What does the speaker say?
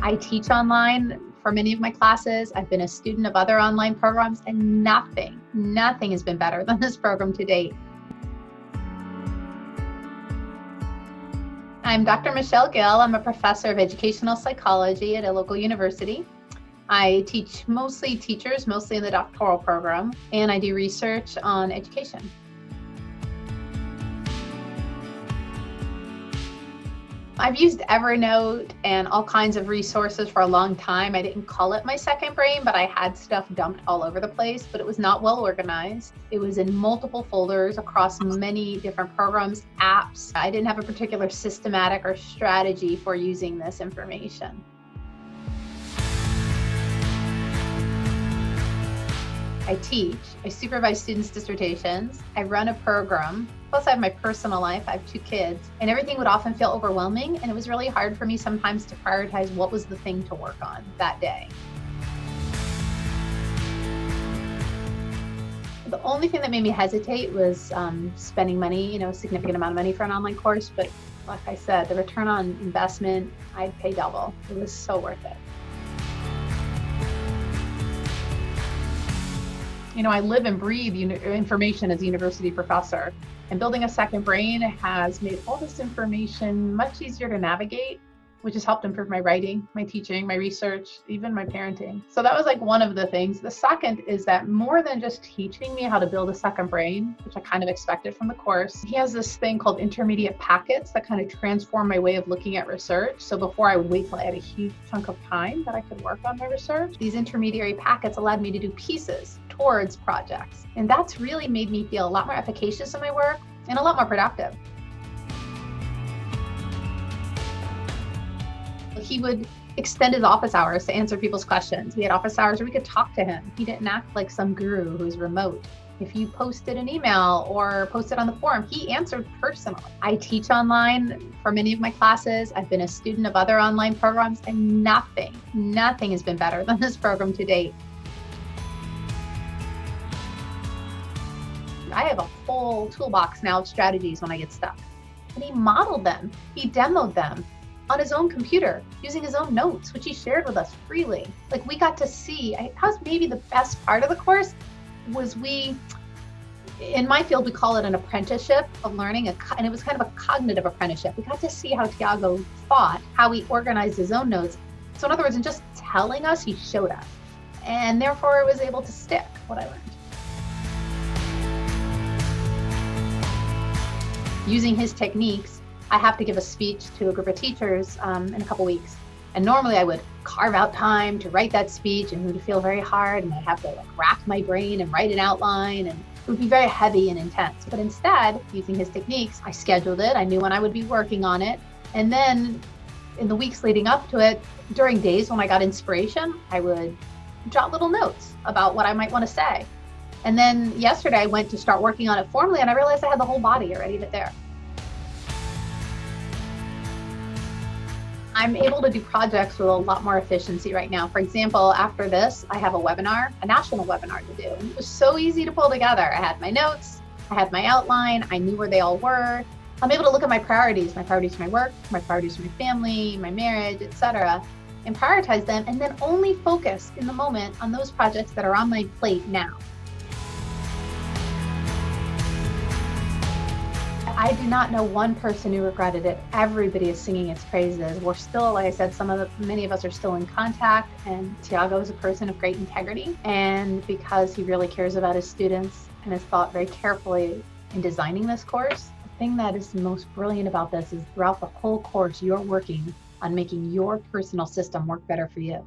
I teach online for many of my classes. I've been a student of other online programs, and nothing has been better than this program to date. I'm Dr. Michele Gill. I'm a professor of educational psychology at a local university. I teach mostly teachers, mostly in the doctoral program, and I do research on education. I've used Evernote and all kinds of resources for a long time. I didn't call it my second brain, but I had stuff dumped all over the place, but it was not well organized. It was in multiple folders across many different programs, apps. I didn't have a particular systematic or strategy for using this information. I teach, I supervise students' dissertations, I run a program, plus I have my personal life, I have 2 kids, and everything would often feel overwhelming, and it was really hard for me sometimes to prioritize what was the thing to work on that day. The only thing that made me hesitate was spending money, a significant amount of money for an online course, but like I said, the return on investment, I'd pay double. It was so worth it. I live and breathe information as a university professor, and building a second brain has made all this information much easier to navigate, which has helped improve my writing, my teaching, my research, even my parenting. So that was like one of the things. The second is that more than just teaching me how to build a second brain, which I kind of expected from the course, he has this thing called intermediate packets that kind of transform my way of looking at research. So before I would wait till I had a huge chunk of time that I could work on my research, these intermediary packets allowed me to do pieces towards projects. And that's really made me feel a lot more efficacious in my work and a lot more productive. He would extend his office hours to answer people's questions. We had office hours where we could talk to him. He didn't act like some guru who's remote. If you posted an email or posted on the forum, he answered personally. I teach online for many of my classes. I've been a student of other online programs, and nothing has been better than this program to date. I have a full toolbox now of strategies when I get stuck. And he modeled them, he demoed them on his own computer using his own notes, which he shared with us freely. Like, we got to see, that was maybe the best part of the course, was in my field, we call it an apprenticeship of learning, and it was kind of a cognitive apprenticeship. We got to see how Tiago thought, how he organized his own notes. So in other words, in just telling us, he showed us. And therefore it was able to stick, what I learned. Using his techniques, I have to give a speech to a group of teachers in a couple weeks. And normally I would carve out time to write that speech, and it would feel very hard, and I'd have to rack my brain and write an outline, and it would be very heavy and intense. But instead, using his techniques, I scheduled it. I knew when I would be working on it. And then in the weeks leading up to it, during days when I got inspiration, I would jot little notes about what I might want to say. And then yesterday I went to start working on it formally, and I realized I had the whole body already there. I'm able to do projects with a lot more efficiency right now. For example, after this, I have a national webinar to do. And it was so easy to pull together. I had my notes, I had my outline, I knew where they all were. I'm able to look at my priorities for my work, my priorities for my family, my marriage, etc., and prioritize them, and then only focus in the moment on those projects that are on my plate now. I do not know one person who regretted it. Everybody is singing its praises. We're still, like I said, many of us are still in contact, and Tiago is a person of great integrity. And because he really cares about his students and has thought very carefully in designing this course, the thing that is the most brilliant about this is throughout the whole course, you're working on making your personal system work better for you.